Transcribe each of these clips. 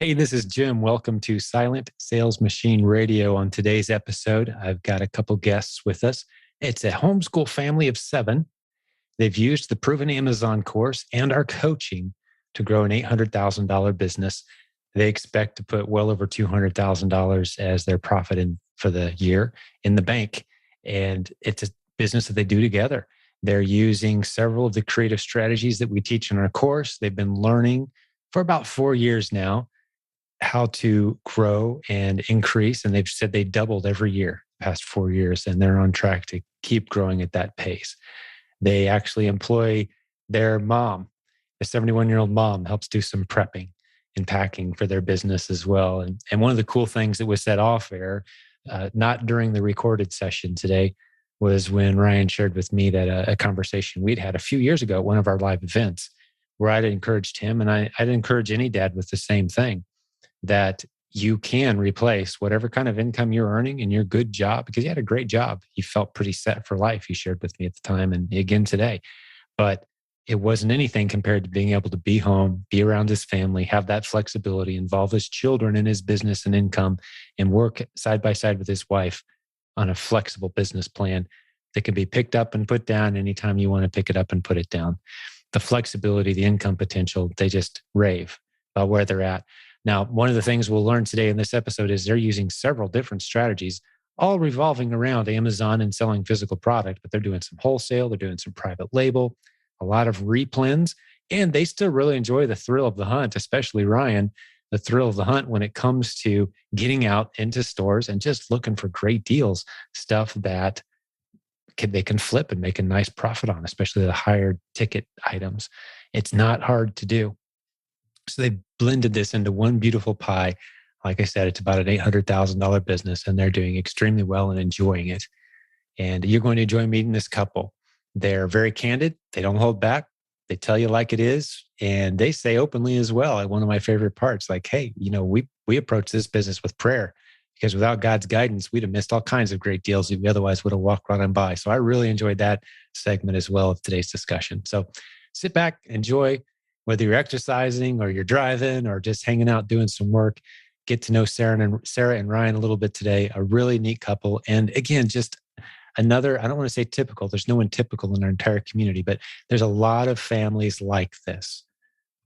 Hey, this is Jim. Welcome to Silent Sales Machine Radio. On today's episode, I've got a couple guests with us. It's a homeschool family of 7. They've used the proven Amazon course and our coaching to grow an $800,000 business. They expect to put well over $200,000 as their profit for the year in the bank. And it's a business that they do together. They're using several of the creative strategies that we teach in our course. They've been learning for about 4 years now how to grow and increase. And they've said they doubled every year past 4 years, and they're on track to keep growing at that pace. They actually employ their mom. A 71-year-old mom helps do some prepping and packing for their business as well. And one of the cool things that was said off air, not during the recorded session today, was when Ryan shared with me that a conversation we'd had a few years ago at one of our live events where I'd encouraged him, and I'd encourage any dad with the same thing, that you can replace whatever kind of income you're earning in your good job, because he had a great job. He felt pretty set for life, he shared with me at the time and again today. But it wasn't anything compared to being able to be home, be around his family, have that flexibility, involve his children in his business and income, and work side by side with his wife on a flexible business plan that can be picked up and put down anytime you want to pick it up and put it down. The flexibility, the income potential, they just rave about where they're at. Now, one of the things we'll learn today in this episode is they're using several different strategies, all revolving around Amazon and selling physical product, but they're doing some wholesale, they're doing some private label, a lot of replens, and they still really enjoy the thrill of the hunt, especially Ryan, the thrill of the hunt when it comes to getting out into stores and just looking for great deals, stuff that they can flip and make a nice profit on, especially the higher ticket items. It's not hard to do. So they blended this into one beautiful pie. Like I said, it's about an $800,000 business, and they're doing extremely well and enjoying it. And you're going to enjoy meeting this couple. They're very candid. They don't hold back. They tell you like it is. And they say openly as well, one of my favorite parts, like, hey, we approach this business with prayer, because without God's guidance, we'd have missed all kinds of great deals that we otherwise would have walked right on by. So I really enjoyed that segment as well of today's discussion. So sit back, enjoy. Whether you're exercising or you're driving or just hanging out doing some work, get to know Sarah and Ryan a little bit today. A really neat couple. And again, just another, I don't want to say typical. There's no one typical in our entire community, but there's a lot of families like this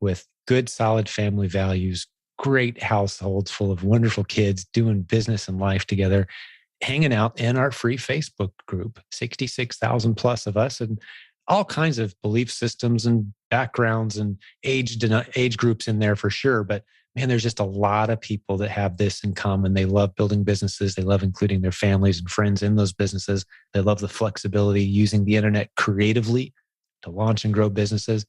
with good, solid family values, great households full of wonderful kids doing business and life together, hanging out in our free Facebook group, 66,000 plus of us, and all kinds of belief systems and backgrounds and age groups in there for sure. But man, there's just a lot of people that have this in common. They love building businesses. They love including their families and friends in those businesses. They love the flexibility, using the internet creatively to launch and grow businesses.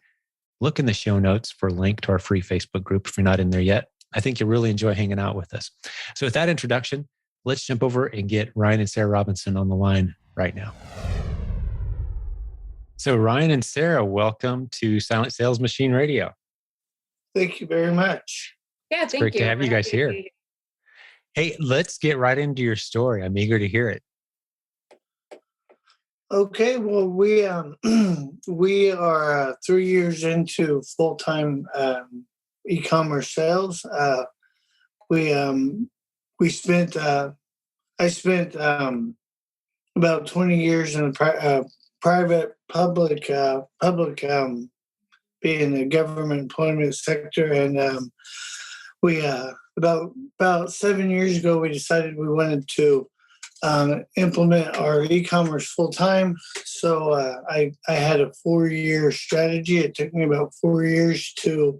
Look in the show notes for a link to our free Facebook group if you're not in there yet. I think you'll really enjoy hanging out with us. So with that introduction, let's jump over and get Ryan and Sarah Robinson on the line right now. So Ryan and Sarah, welcome to Silent Sales Machine Radio. Thank you very much. Yeah, it's great to have you guys here. Hey, let's get right into your story. I'm eager to hear it. Okay, well, we are 3 years into full-time e-commerce sales. I spent about 20 years in the private public being the government employment sector, and we about 7 years ago we decided we wanted to implement our e-commerce full time. So I had a 4-year strategy. It took me about 4 years to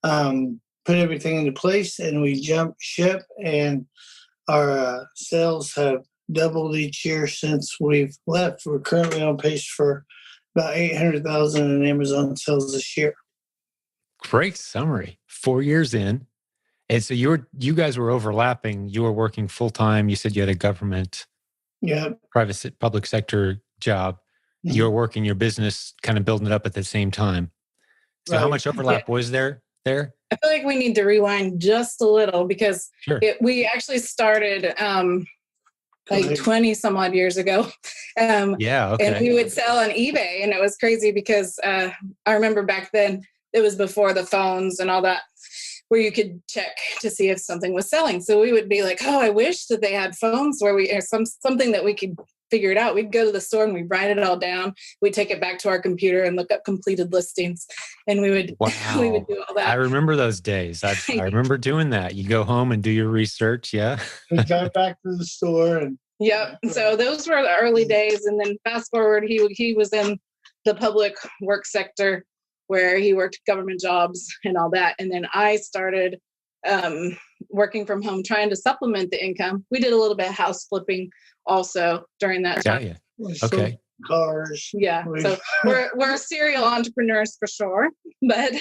put everything into place, and we jumped ship, and our sales have doubled each year since we've left. We're currently on pace for about 800,000 in Amazon sales this year. Great summary. 4 years in. And so you guys were overlapping. You were working full time. You said you had a government, private, public sector job. Mm-hmm. You were working your business, kind of building it up at the same time. So How much overlap was there? I feel like we need to rewind just a little, because we actually started like 20 some odd years ago. And we would sell on eBay, and it was crazy because I remember back then it was before the phones and all that. where you could check to see if something was selling. So we would be like, oh, I wish that they had phones where we, or something that we could figure it out. We'd go to the store and we'd write it all down. We'd take it back to our computer and look up completed listings. And we would, we would do all that. I remember those days. I remember doing that. You go home and do your research. Yeah. We got back to the store and. Yep. So those were the early days. And then fast forward, he was in the public work sector where he worked government jobs and all that. And then I started working from home, trying to supplement the income. We did a little bit of house flipping also during that time. Yeah. Okay. Cars. Yeah. So we're serial entrepreneurs for sure. But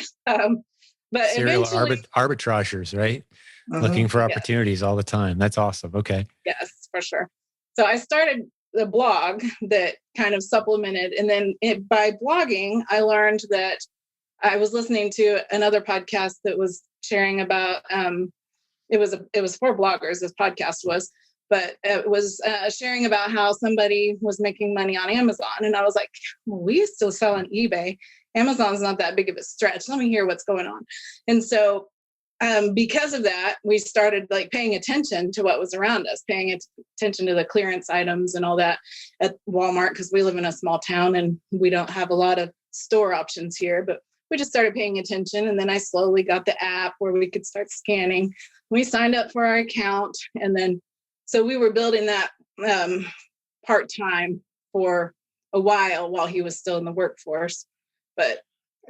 serial eventually arbitragers, right? Looking for opportunities all the time. That's awesome. Okay. Yes, for sure. So I started the blog that kind of supplemented. And then by blogging, I learned that I was listening to another podcast that was sharing about, it was for bloggers, this podcast was, but it was sharing about how somebody was making money on Amazon. And I was like, well, we still sell on eBay. Amazon's not that big of a stretch. Let me hear what's going on. And so because of that, we started like paying attention to what was around us, paying attention to the clearance items and all that at Walmart, because we live in a small town and we don't have a lot of store options here, but we just started paying attention. And then I slowly got the app where we could start scanning. We signed up for our account. And then, so we were building that part-time for a while he was still in the workforce.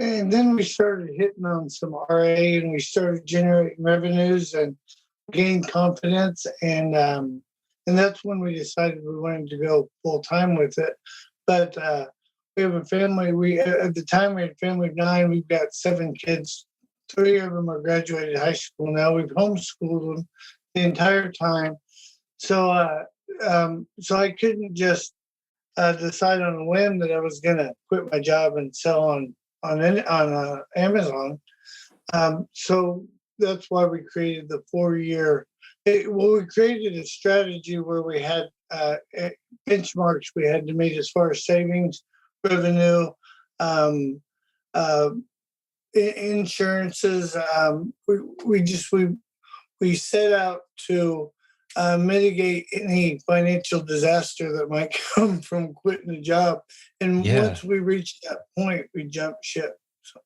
And then we started hitting on some RA and we started generating revenues and gained confidence. And that's when we decided we wanted to go full time with it. But we have a family. At the time we had a family of 9. We've got 7 kids. 3 of them are graduated high school now. We've homeschooled them the entire time. So I couldn't just decide on a whim that I was going to quit my job and sell on Amazon. So that's why we created the 4-year. We created a strategy where we had benchmarks we had to meet as far as savings, revenue, insurances. We set out to mitigate any financial disaster that might come from quitting a job. And once we reached that point, we jumped ship. So.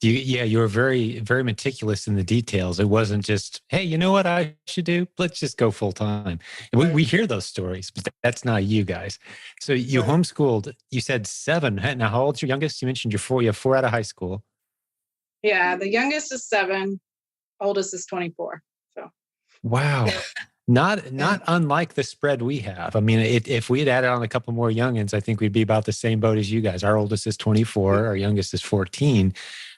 You were very, very meticulous in the details. It wasn't just, hey, you know what I should do? Let's just go full time. And we hear those stories, but that's not you guys. So you homeschooled, you said 7. Now, how old's your youngest? You mentioned you have 4 out of high school. Yeah, the youngest is 7, oldest is 24. So. Wow. Not unlike the spread we have. I mean, if we had added on a couple more youngins, I think we'd be about the same boat as you guys. Our oldest is 24, our youngest is 14,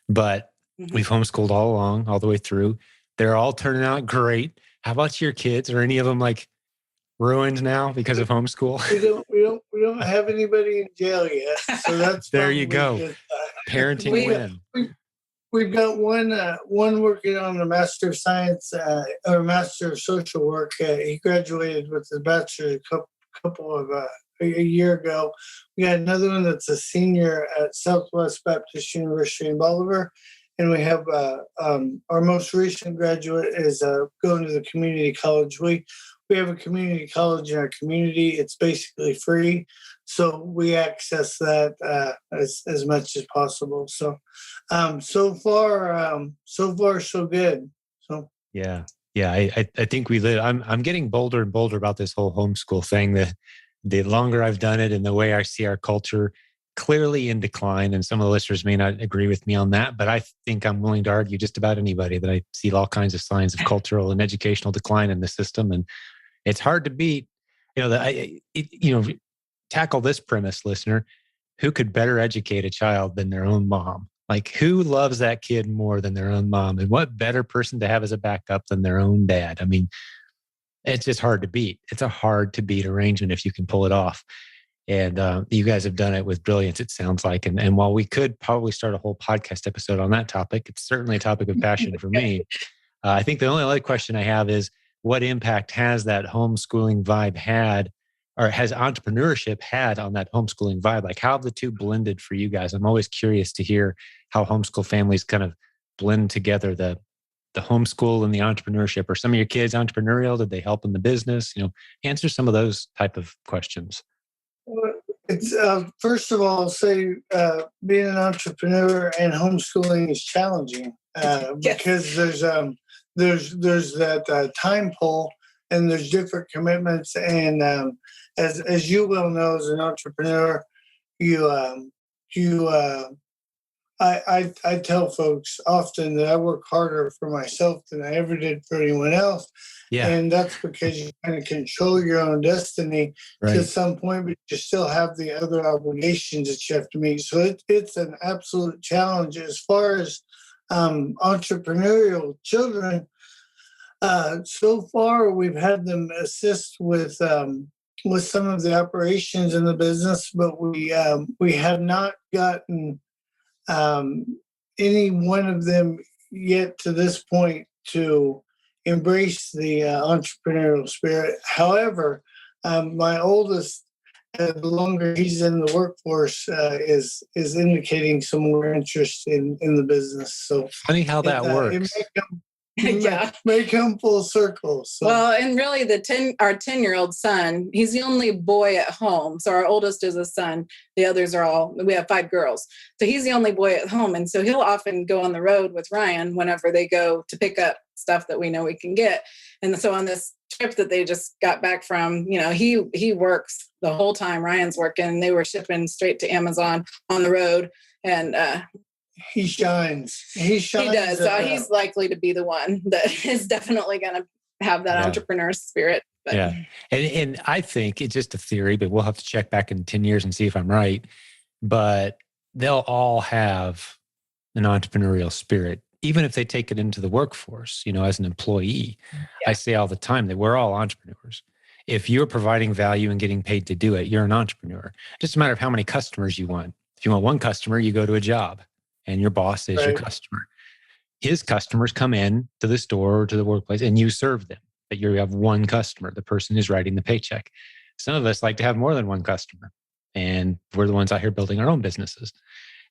but we've homeschooled all along, all the way through. They're all turning out great. How about your kids? Are any of them like ruined now because of homeschool? We don't have anybody in jail yet, so that's there you go. Parenting win. We've got one working on a Master of Science or Master of Social Work. He graduated with his bachelor a year ago. We got another one that's a senior at Southwest Baptist University in Bolivar, and we have our most recent graduate is going to the community college. We have a community college in our community. It's basically free, so we access that as much as possible. So, so far, so good. So yeah. I think we live. I'm getting bolder and bolder about this whole homeschool thing. The longer I've done it, and the way I see our culture clearly in decline. And some of the listeners may not agree with me on that, but I think I'm willing to argue just about anybody that I see all kinds of signs of cultural and educational decline in the system, and it's hard to beat. Tackle this premise, listener. Who could better educate a child than their own mom? Like, who loves that kid more than their own mom? And what better person to have as a backup than their own dad? I mean, it's just hard to beat. It's a hard to beat arrangement if you can pull it off. And you guys have done it with brilliance, it sounds like. And while we could probably start a whole podcast episode on that topic, it's certainly a topic of passion for me. I think the only other question I have is, what impact has that homeschooling vibe had, or has entrepreneurship had on that homeschooling vibe? Like, how have the two blended for you guys? I'm always curious to hear how homeschool families kind of blend together the the homeschool and the entrepreneurship? Are some of your kids entrepreneurial? Did they help in the business? Answer some of those type of questions. It's first of all, say being an entrepreneur and homeschooling is challenging because there's that time pull and there's different commitments, and as you well know, as an entrepreneur, I tell folks often that I work harder for myself than I ever did for anyone else. Yeah. And that's because you kind of control your own destiny to some point, but you still have the other obligations that you have to meet. So it's an absolute challenge. As far as entrepreneurial children, so far we've had them assist with some of the operations in the business, but we have not gotten any one of them yet to this point to embrace the entrepreneurial spirit. However, my oldest, the longer he's in the workforce, is indicating some more interest in the business. So funny how that works. May come full circle. So. Well, and really our 10-year-old son, he's the only boy at home. So our oldest is a son. The others we have 5 girls. So he's the only boy at home. And so he'll often go on the road with Ryan whenever they go to pick up stuff that we know we can get. And so on this trip that they just got back from, he works the whole time. Ryan's working. They were shipping straight to Amazon on the road. And he shines. He does. He's likely to be the one that is definitely going to have that entrepreneur spirit. But. Yeah. And I think it's just a theory, but we'll have to check back in 10 years and see if I'm right. But they'll all have an entrepreneurial spirit, even if they take it into the workforce, as an employee. Yeah. I say all the time that we're all entrepreneurs. If you're providing value and getting paid to do it, you're an entrepreneur. Just a matter of how many customers you want. If you want one customer, you go to a job. And your boss is your customer. His customers come in to the store or to the workplace and you serve them. But you have one customer. The person is writing the paycheck. Some of us like to have more than one customer. And we're the ones out here building our own businesses.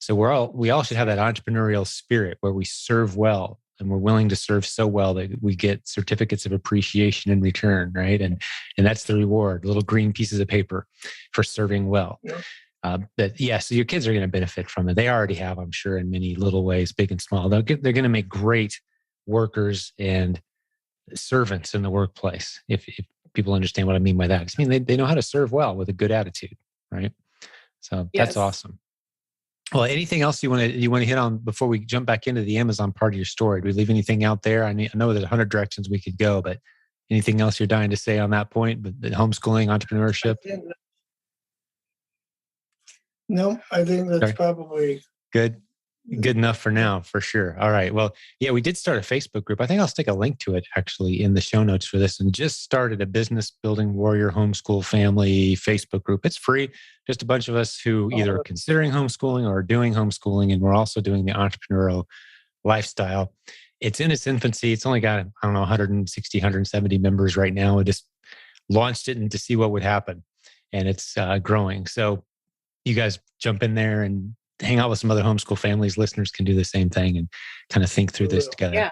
So we all should have that entrepreneurial spirit where we serve well and we're willing to serve so well that we get certificates of appreciation in return, right? And that's the reward, little green pieces of paper for serving well. Yeah. So your kids are going to benefit from it. They already have, I'm sure, in many little ways, big and small. They're going to make great workers and servants in the workplace. If people understand what I mean by that, I mean they know how to serve well with a good attitude, right? So that's awesome. Well, anything else you want to hit on before we jump back into the Amazon part of your story? Do we leave anything out there? I know there's 100 directions we could go, but anything else you're dying to say on that point? But the homeschooling, entrepreneurship. No, I think that's probably good enough for now, for sure. All right. Well, yeah, we did start a Facebook group. I think I'll stick a link to it actually in the show notes for this, and just started a Business Building Warrior Homeschool Family Facebook group. It's free. Just a bunch of us who either are considering homeschooling or are doing homeschooling, and we're also doing the entrepreneurial lifestyle. It's in its infancy. It's only got, 160, 170 members right now. We just launched it to see what would happen, and it's growing. So you guys jump in there and hang out with some other homeschool families. Listeners can do the same thing and kind of think through this together. Yeah.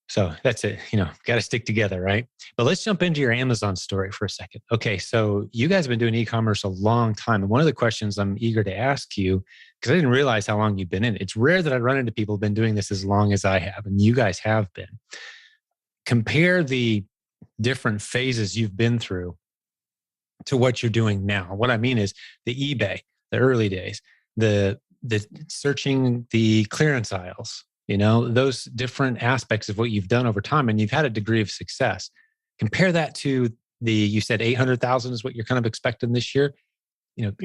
So that's it. Got to stick together, right? But let's jump into your Amazon story for a second. Okay. So you guys have been doing e-commerce a long time. And one of the questions I'm eager to ask you, because I didn't realize how long you've been in it. It's rare that I run into people who've been doing this as long as I have. And you guys have been. Compare the different phases you've been through to what you're doing now. What I mean is the eBay, the early days, the searching the clearance aisles, those different aspects of what you've done over time, and you've had a degree of success. Compare that to you said 800,000 is what you're kind of expecting this year.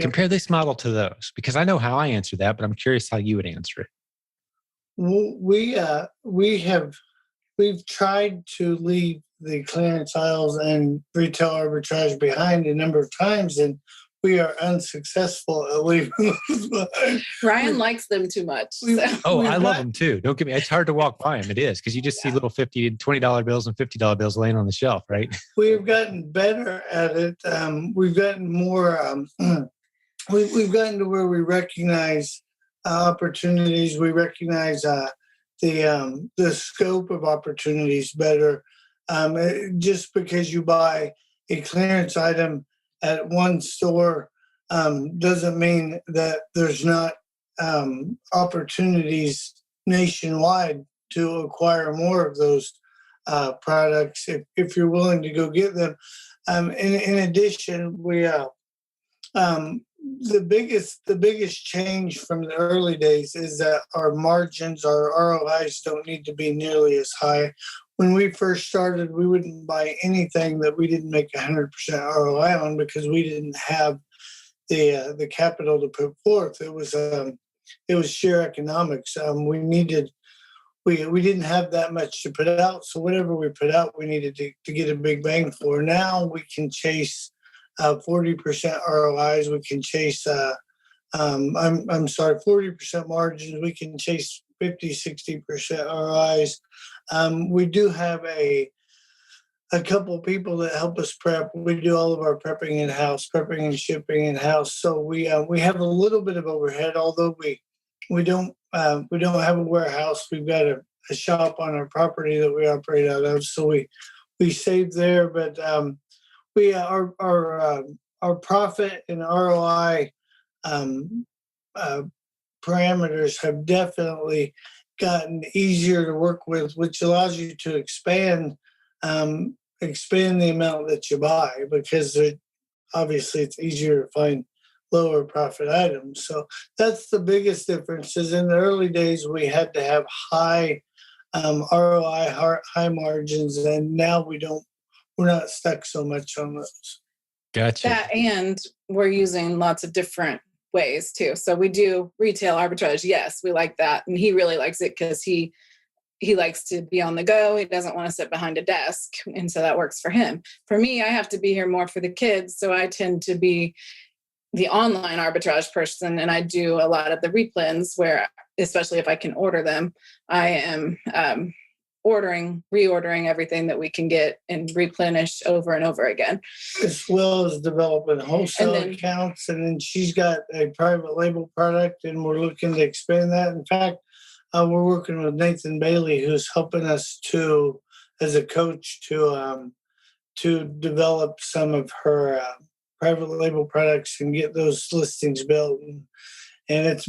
Compare this model to those, because I know how I answer that, but I'm curious how you would answer it. We've tried to leave the clearance aisles and retail arbitrage behind a number of times, and we are unsuccessful at leaving those. Ryan likes them too much. I love them too. Don't get me. It's hard to walk by them. It is, because you just see little $50 and $20 bills and $50 bills laying on the shelf, right? We've gotten better at it. We've gotten more. We've gotten to where we recognize opportunities. We recognize the scope of opportunities better. Just because you buy a clearance item at one store doesn't mean that there's not opportunities nationwide to acquire more of those products if you're willing to go get them. In addition, the biggest change from the early days is that our margins, our ROIs don't need to be nearly as high. When we first started, we wouldn't buy anything that we didn't make 100% ROI on because we didn't have the capital to put forth. It was sheer economics. We didn't have that much to put out, so whatever we put out, we needed to get a big bang for. Now we can chase 40% ROIs. We can chase 40% margins. We can chase 50-60% ROIs. We do have a couple people that help us prep. We do all of our prepping in-house, prepping and shipping in-house. So we have a little bit of overhead, although we don't have a warehouse. We've got a shop on our property that we operate out of. So we save there, but our profit and ROI parameters have definitely gotten easier to work with, which allows you to expand the amount that you buy because obviously it's easier to find lower profit items. So that's the biggest difference. Is in the early days we had to have high ROI, high margins, and now we're not stuck so much on those. Gotcha. That, and we're using lots of different ways too. So we do retail arbitrage. Yes, we like that. And he really likes it because he likes to be on the go. He doesn't want to sit behind a desk. And so that works for him. For me, I have to be here more for the kids. So I tend to be the online arbitrage person. And I do a lot of the replans where, especially if I can order them, I am reordering everything that we can get and replenish over and over again. As well as developing wholesale accounts. And then she's got a private label product and we're looking to expand that. In fact, we're working with Nathan Bailey, who's helping us as a coach to develop some of her private label products and get those listings built. And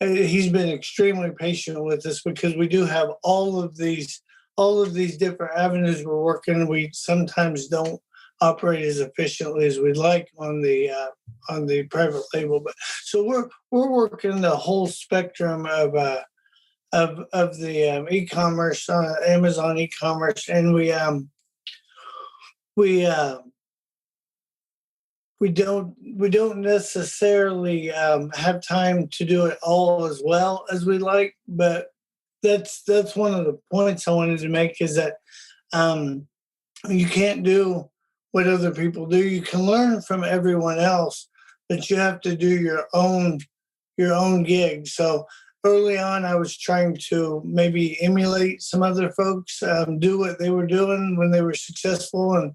he's been extremely patient with us because we do have all of these different avenues we're working. We sometimes don't operate as efficiently as we'd like on the private label, but so we're working the whole spectrum of the e-commerce, Amazon e-commerce, and we don't necessarily have time to do it all as well as we like, but that's one of the points I wanted to make is that you can't do what other people do. You can learn from everyone else, but you have to do your own gig. So early on, I was trying to maybe emulate some other folks, do what they were doing when they were successful, and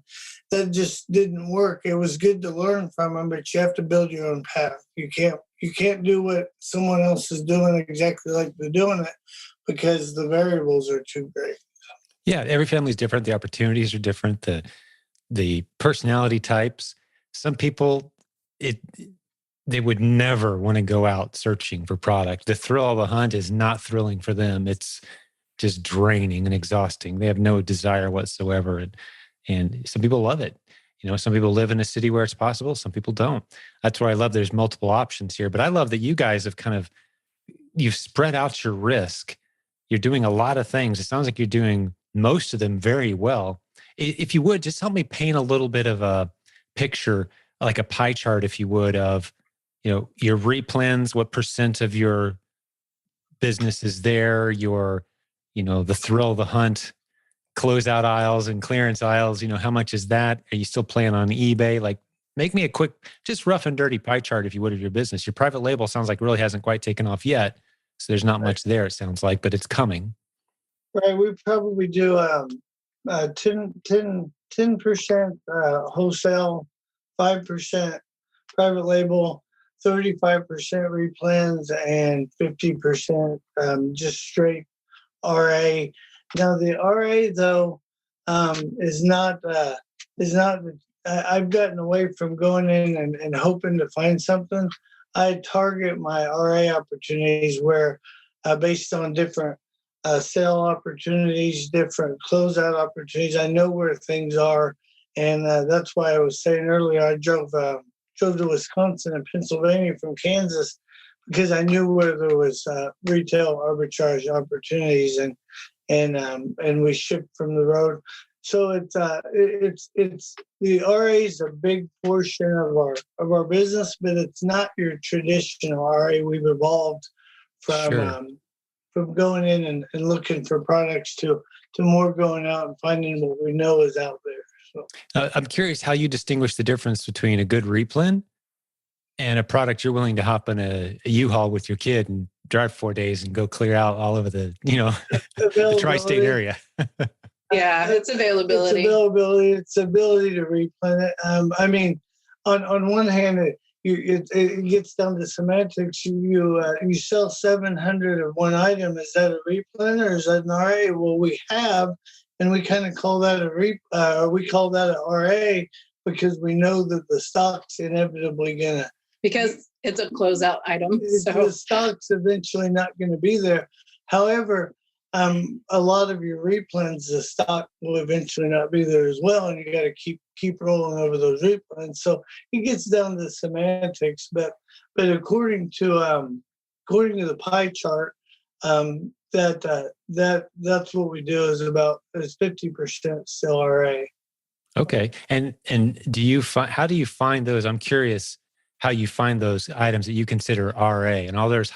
that just didn't work. It was good to learn from them, but you have to build your own path. You can't do what someone else is doing exactly like they're doing it because the variables are too great. Yeah, every family is different. The opportunities are different. The personality types. Some people, they would never want to go out searching for product. The thrill of the hunt is not thrilling for them. It's just draining and exhausting. They have no desire whatsoever. And some people love it. Some people live in a city where it's possible. Some people don't. That's why I love there's multiple options here. But I love that you guys have you've spread out your risk. You're doing a lot of things. It sounds like you're doing most of them very well. If you would, just help me paint a little bit of a picture, like a pie chart, if you would, of your replans, what % of your business is there, the thrill of the hunt, closeout aisles and clearance aisles, how much is that? Are you still playing on eBay? Like, make me a quick, just rough and dirty pie chart, if you would, of your business. Your private label sounds like really hasn't quite taken off yet. So there's not much there, it sounds like, but it's coming. Right. We probably do 10% wholesale, 5% private label, 35% replans, and 50% just straight RA. Now the RA though is not. I've gotten away from going in and hoping to find something. I target my RA opportunities where, based on different sale opportunities, different closeout opportunities, I know where things are, and that's why I was saying earlier I drove to Wisconsin and Pennsylvania from Kansas because I knew where there was retail arbitrage opportunities, and we shipped from the road. So it's the RA is a big portion of our business, but it's not your traditional RA. We've evolved from going in and looking for products to more going out and finding what we know is out there. So I'm curious how you distinguish the difference between a good Replan and a product you're willing to hop in a U-Haul with your kid and drive 4 days and go clear out all over the the tri-state area. Yeah, it's availability. It's ability to replan it. I mean, on one hand, it gets down to semantics. You sell 700 of one item. Is that a replan or is that an RA? Well, we have, and we kind of call that we call that an RA because we know that the stock's inevitably gonna, because it's a closeout item. So the stock's eventually not going to be there. However, a lot of your replans, the stock will eventually not be there as well, and you got to keep rolling over those replans. So it gets down to semantics, but according to the pie chart, that's what we do is 50% still RA. Okay, and how do you find those? I'm curious how you find those items that you consider RA and all those.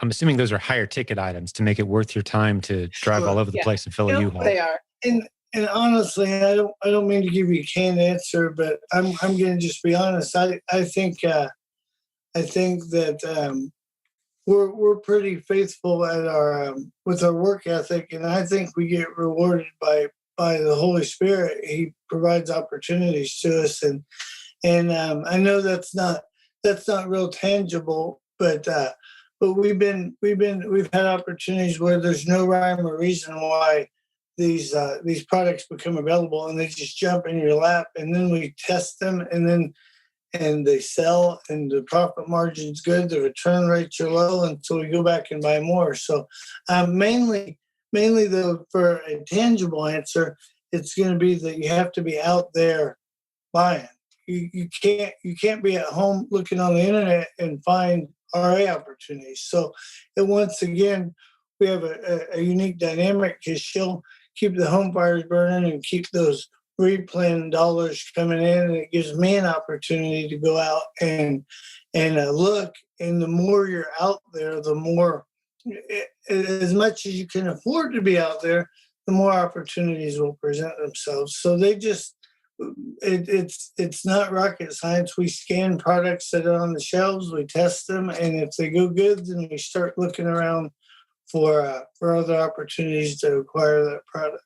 I'm assuming those are higher ticket items to make it worth your time to drive all over the place and fill a U-Haul. They are. And honestly, I don't mean to give you a canned answer, but I'm going to just be honest. I think that we're pretty faithful at our with our work ethic, and I think we get rewarded by the Holy Spirit. He provides opportunities to us, and I know that's not real tangible, but we've had opportunities where there's no rhyme or reason why these products become available, and they just jump in your lap, and then we test them, and they sell, and the profit margin's good, the return rates are low, and so we go back and buy more. So mainly though, for a tangible answer, it's going to be that you have to be out there buying. You can't be at home looking on the internet and find RA opportunities. So once again, we have a unique dynamic because she'll keep the home fires burning and keep those replan dollars coming in, and it gives me an opportunity to go out and look. And the more you're out there, the more, as much as you can afford to be out there, the more opportunities will present themselves. So it's not rocket science. We scan products that are on the shelves, we test them, and if they go good, then we start looking around for other opportunities to acquire that product.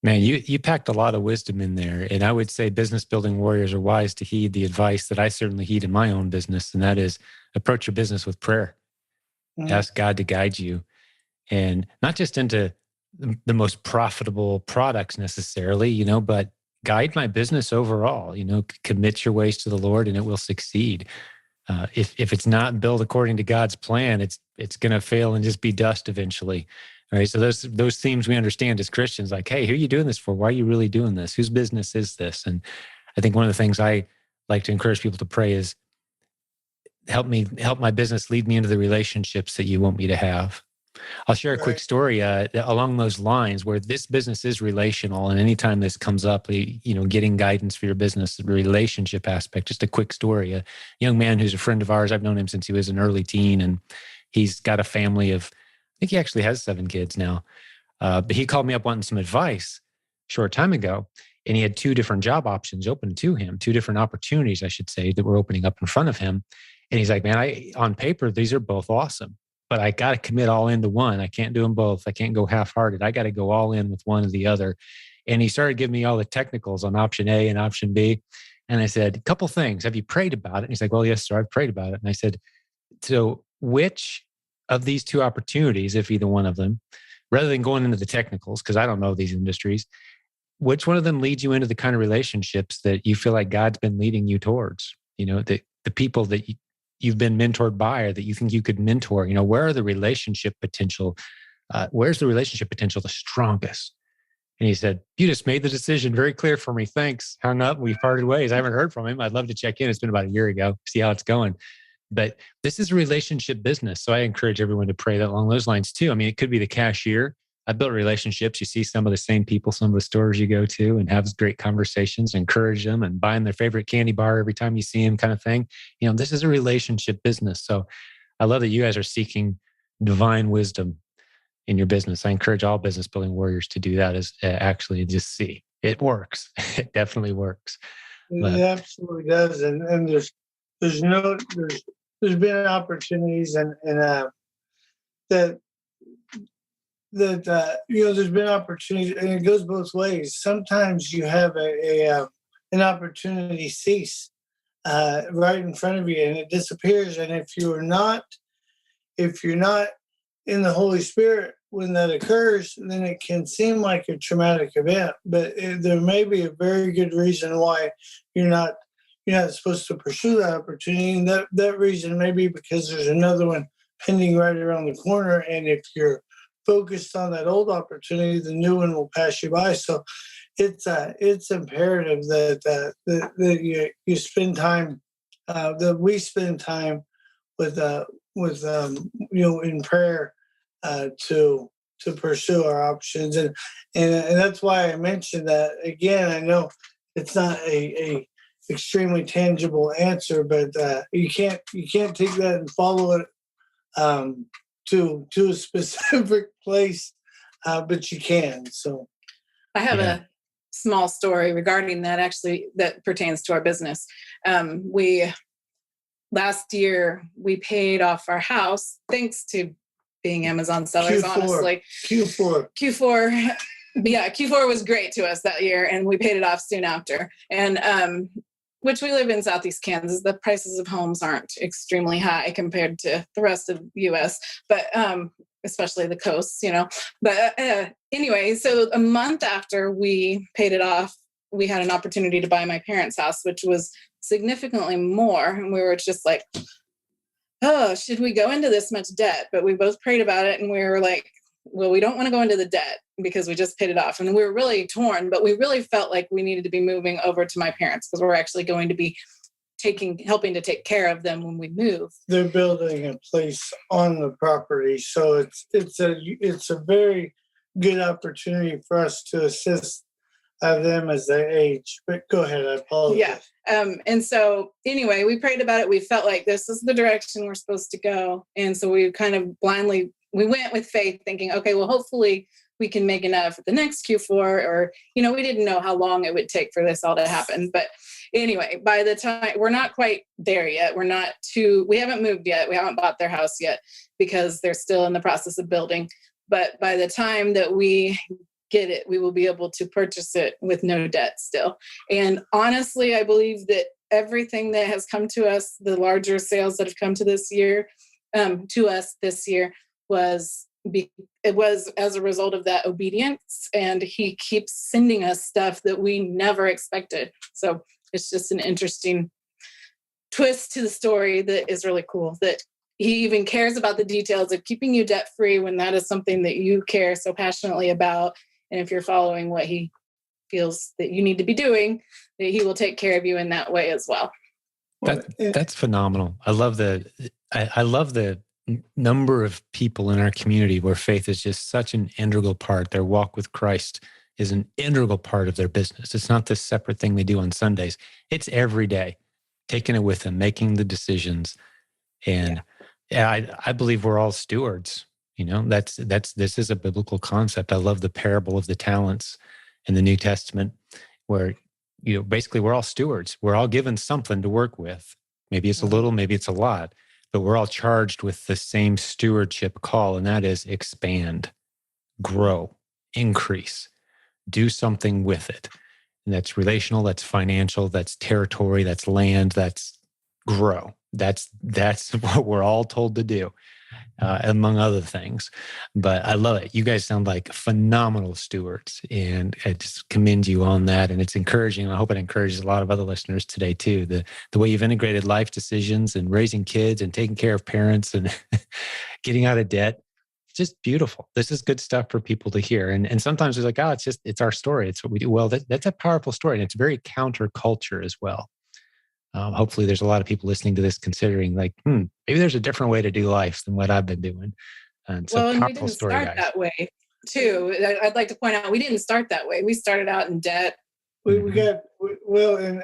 Man, you packed a lot of wisdom in there, and I would say business building warriors are wise to heed the advice that I certainly heed in my own business, and that is approach your business with prayer. Mm-hmm. Ask God to guide you, and not just into the most profitable products necessarily, but guide my business overall. Commit your ways to the Lord, and it will succeed. If it's not built according to God's plan, it's going to fail and just be dust eventually. All right. So those themes we understand as Christians, like, hey, who are you doing this for? Why are you really doing this? Whose business is this? And I think one of the things I like to encourage people to pray is help my business lead me into the relationships that you want me to have. I'll share a quick story along those lines where this business is relational. And anytime this comes up, getting guidance for your business, the relationship aspect, just a quick story. A young man who's a friend of ours, I've known him since he was an early teen, and he's got a family of, I think he actually has 7 kids now. But he called me up wanting some advice a short time ago. And he had 2 different job options open to him, 2 different opportunities, I should say, that were opening up in front of him. And he's like, man, on paper, these are both awesome, but I got to commit all into one. I can't do them both. I can't go half-hearted. I got to go all in with one or the other. And he started giving me all the technicals on option A and option B. And I said, a couple things. Have you prayed about it? And he's like, well, yes, sir, I've prayed about it. And I said, so which of these two opportunities, if either one of them, rather than going into the technicals, because I don't know these industries, which one of them leads you into the kind of relationships that you feel like God's been leading you towards? The people that you've been mentored by, or that you think you could mentor. Where are the relationship potential? Where's the relationship potential the strongest? And he said, "You just made the decision very clear for me. Thanks." Hung up. We parted ways. I haven't heard from him. I'd love to check in. It's been about a year ago. See how it's going. But this is a relationship business. So I encourage everyone to pray that along those lines too. I mean, it could be the cashier. I built relationships. You see some of the same people, some of the stores you go to, and have great conversations, encourage them, and buying their favorite candy bar every time you see them, kind of thing. This is a relationship business. So I love that you guys are seeking divine wisdom in your business. I encourage all business building warriors to do that, is actually just see it works. It definitely works. It absolutely does. And there's been opportunities and that there's been opportunities, and it goes both ways. Sometimes you have an opportunity cease right in front of you, and it disappears. And if you're not in the Holy Spirit when that occurs, then it can seem like a traumatic event. But there may be a very good reason why you're not supposed to pursue that opportunity, and that reason may be because there's another one pending right around the corner. And if you're focused on that old opportunity, the new one will pass you by. So it's imperative that you spend time, that we spend time with in prayer to pursue our options, and that's why I mentioned that. Again, I know it's not a extremely tangible answer, but you can't take that and follow it to a specific place, but you can. So I have a small story regarding that, actually, that pertains to our business. Last year we paid off our house, thanks to being Amazon sellers. Honestly, Q4 was great to us that year, and we paid it off soon after. And which we live in Southeast Kansas, the prices of homes aren't extremely high compared to the rest of the U.S., but especially the coasts, But anyway, so a month after we paid it off, we had an opportunity to buy my parents' house, which was significantly more. And we were just like, oh, should we go into this much debt? But we both prayed about it, and we were like, well, we don't want to go into the debt because we just paid it off. And we were really torn, but we really felt like we needed to be moving over to my parents because we're actually going to be helping to take care of them when we move. They're building a place on the property. So it's a very good opportunity for us to assist them as they age. But go ahead, I apologize. Yeah. And so anyway, we prayed about it. We felt like this is the direction we're supposed to go. And so we kind of we went with faith, thinking, okay, well, hopefully we can make enough at the next Q4, or, we didn't know how long it would take for this all to happen. But anyway, by the time, we're not quite there yet. We haven't moved yet. We haven't bought their house yet because they're still in the process of building. But by the time that we get it, we will be able to purchase it with no debt still. And honestly, I believe that everything that has come to us, the larger sales that have come to us this year, was as a result of that obedience. And he keeps sending us stuff that we never expected. So it's just an interesting twist to the story that is really cool, that he even cares about the details of keeping you debt free when that is something that you care so passionately about. And if you're following what he feels that you need to be doing, that he will take care of you in that way as well. That's phenomenal. I love the number of people in our community where faith is just such an integral part. Their walk with Christ is an integral part of their business. It's not this separate thing they do on Sundays. It's every day, taking it with them, making the decisions. And I believe we're all stewards. This is a biblical concept. I love the parable of the talents in the New Testament, where basically we're all stewards. We're all given something to work with. Maybe it's a little, maybe it's a lot, but we're all charged with the same stewardship call, and that is expand, grow, increase, do something with it. And that's relational, that's financial, that's territory, that's land, that's grow. That's what we're all told to do. among other things. But I love it. You guys sound like phenomenal stewards, and I just commend you on that. And it's encouraging. I hope it encourages a lot of other listeners today too. The way you've integrated life decisions and raising kids and taking care of parents and getting out of debt. Just beautiful. This is good stuff for people to hear. And sometimes it's like, oh, it's our story. It's what we do. Well, that's a powerful story. And it's very counterculture as well. Hopefully there's a lot of people listening to this considering like, maybe there's a different way to do life than what I've been doing. And it's a powerful story, guys. We didn't start that way too. I'd like to point out, we didn't start that way. We started out in debt. We got, well, and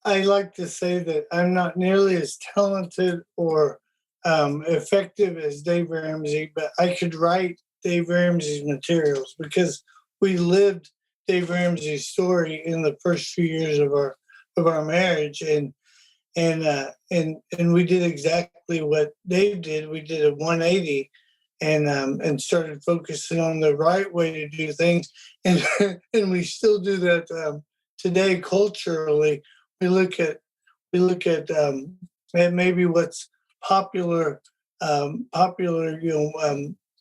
I like to say that I'm not nearly as talented or effective as Dave Ramsey, but I could write Dave Ramsey's materials because we lived Dave Ramsey's story in the first few years of our marriage, and we did exactly what Dave did. We did a 180 and started focusing on the right way to do things, and and we still do that today culturally. We look at maybe what's popular,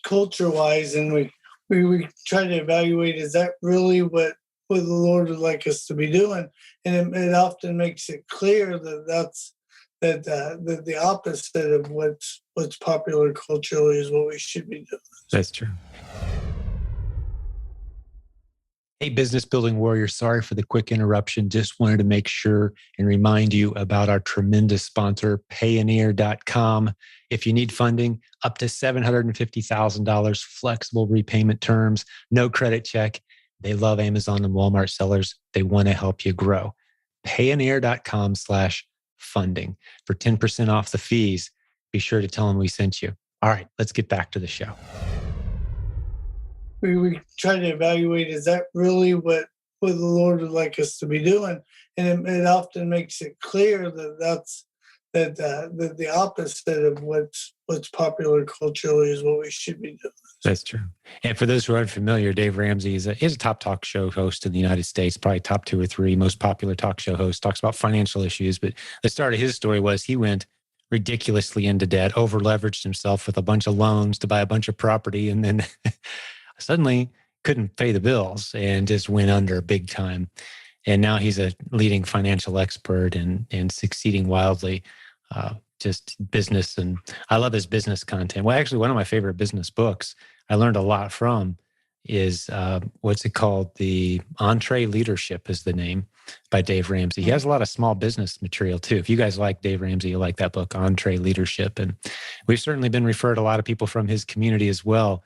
culture wise, and we try to evaluate, is that really what the Lord would like us to be doing? And it often makes it clear that the opposite of what's popular culturally is what we should be doing. That's true. Hey, business building warrior, sorry for the quick interruption. Just wanted to make sure and remind you about our tremendous sponsor, Payoneer.com. If you need funding, up to $750,000, flexible repayment terms, no credit check. They love Amazon and Walmart sellers. They want to help you grow. Payoneer.com/funding for 10% off the fees. Be sure to tell them we sent you. All right, let's get back to the show. We try to evaluate, is that really what the Lord would like us to be doing? And it often makes it clear that the opposite of what's popular culturally is what we should be doing. That's true. And for those who aren't familiar, Dave Ramsey is a top talk show host in the United States, probably top 2 or 3 most popular talk show hosts, talks about financial issues. But the start of his story was he went ridiculously into debt, over leveraged himself with a bunch of loans to buy a bunch of property, and then suddenly couldn't pay the bills and just went under big time. And now he's a leading financial expert and succeeding wildly, just business. And I love his business content. Well, actually, one of my favorite business books I learned a lot from is what's it called? The EntreLeadership is the name, by Dave Ramsey. He has a lot of small business material too. If you guys like Dave Ramsey, you like that book, EntreLeadership. And we've certainly been referred a lot of people from his community as well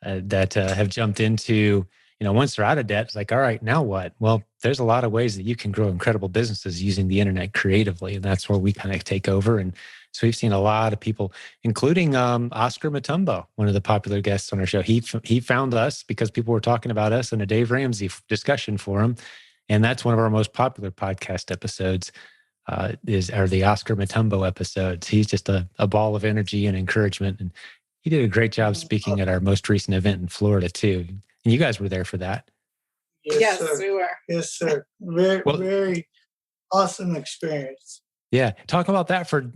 that have jumped into, once they're out of debt, it's like, all right, now what? Well, there's a lot of ways that you can grow incredible businesses using the internet creatively. And that's where we kind of take over. And so we've seen a lot of people, including Oscar Mutumbo, one of the popular guests on our show. He found us because people were talking about us in a Dave Ramsey discussion forum. And that's one of our most popular podcast episodes are the Oscar Mutumbo episodes. He's just a ball of energy and encouragement. And he did a great job speaking at our most recent event in Florida too. And you guys were there for that. Yes, we were. Yes, sir. Very awesome experience. Yeah. Talk about that for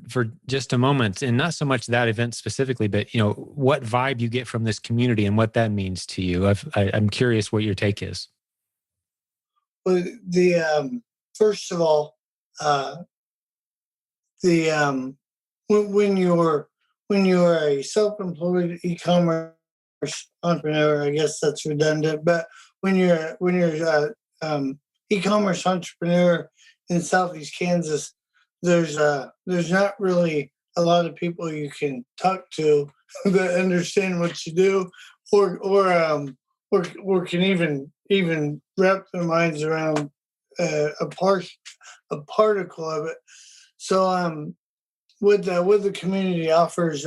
just a moment, and not so much that event specifically, but what vibe you get from this community and what that means to you. I'm curious what your take is. Well, first of all, when you're a self-employed e-commerce entrepreneur, I guess that's redundant, but when you're e-commerce entrepreneur in Southeast Kansas, there's not really a lot of people you can talk to that understand what you do, or can even wrap their minds around a particle of it. So what the community offers,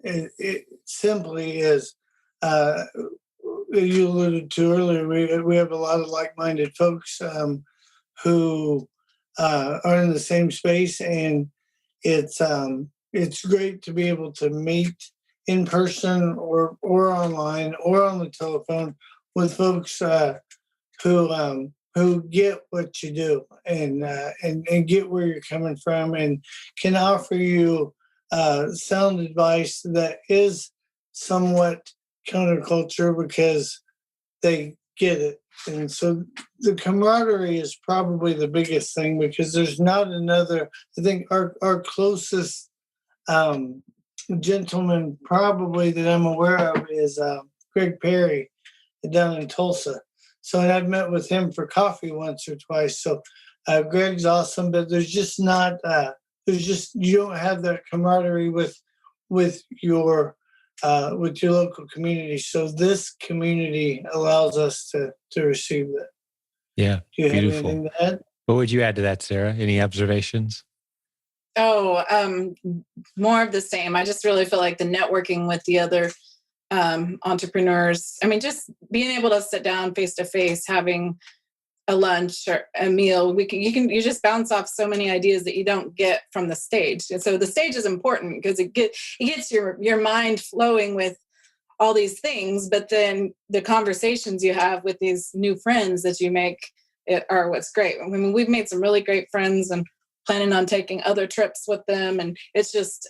it simply is, you alluded to earlier, we have a lot of like-minded folks who are in the same space, and it's great to be able to meet in person or online or on the telephone with folks who get what you do and get where you're coming from and can offer you sound advice that is somewhat counterculture because they get it. And so the camaraderie is probably the biggest thing because there's not another. I think our closest gentleman probably that I'm aware of is Greg Perry down in Tulsa. So, and I've met with him for coffee once or twice. So Greg's awesome, but there's just not, you don't have that camaraderie with your local community. So this community allows us to receive that. Yeah, do you beautiful. Have anything to add? What would you add to that, Sarah? Any observations? More of the same. I just really feel like the networking with the other entrepreneurs. I mean, just being able to sit down face to face, having a lunch or a meal, you just bounce off so many ideas that you don't get from the stage. And so the stage is important because it gets your mind flowing with all these things, but then the conversations you have with these new friends that you make are what's great. I mean, we've made some really great friends and planning on taking other trips with them. And it's just,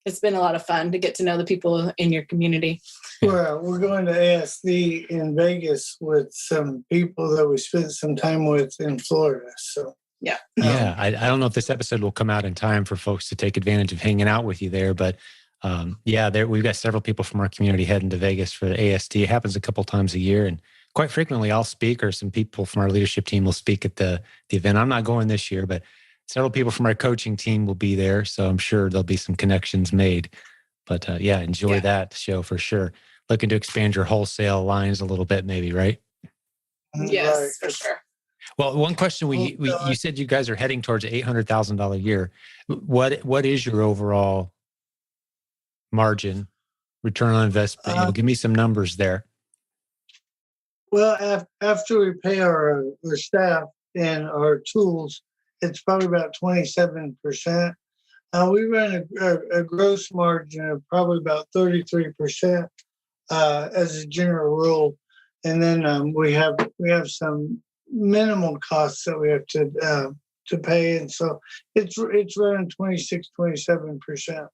it's been a lot of fun to get to know the people in your community. Well, we're going to ASD in Vegas with some people that we spent some time with in Florida. So yeah. I don't know if this episode will come out in time for folks to take advantage of hanging out with you there, but we've got several people from our community heading to Vegas for the ASD. It happens a couple times a year, and quite frequently I'll speak or some people from our leadership team will speak at the event. I'm not going this year, but several people from our coaching team will be there. So I'm sure there'll be some connections made. But enjoy that show for sure. Looking to expand your wholesale lines a little bit, maybe, right? Yes, for sure. Well, one question you said you guys are heading towards $800,000 a year. What is your overall margin, return on investment? Give me some numbers there. Well, after we pay our staff and our tools, it's probably about 27%. We run a gross margin of probably about 33% as a general rule, and then we have some minimal costs that we have to pay, and so it's running 26-27%.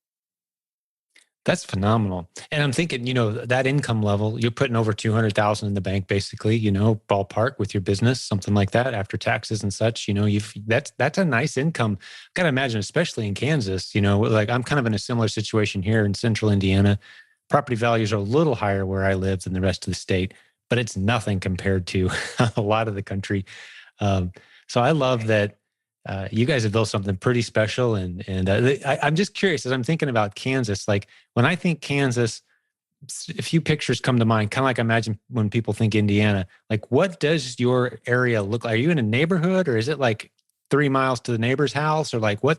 That's phenomenal. And I'm thinking, that income level, you're putting over 200,000 in the bank, basically, ballpark with your business, something like that after taxes and such, that's a nice income. I gotta imagine, especially in Kansas, like I'm kind of in a similar situation here in central Indiana. Property values are a little higher where I live than the rest of the state, but it's nothing compared to a lot of the country. So I love that. You guys have built something pretty special, and I'm just curious as I'm thinking about Kansas. Like when I think Kansas, a few pictures come to mind. Kind of like I imagine when people think Indiana. Like, what does your area look like? Are you in a neighborhood, or is it like 3 miles to the neighbor's house, or like where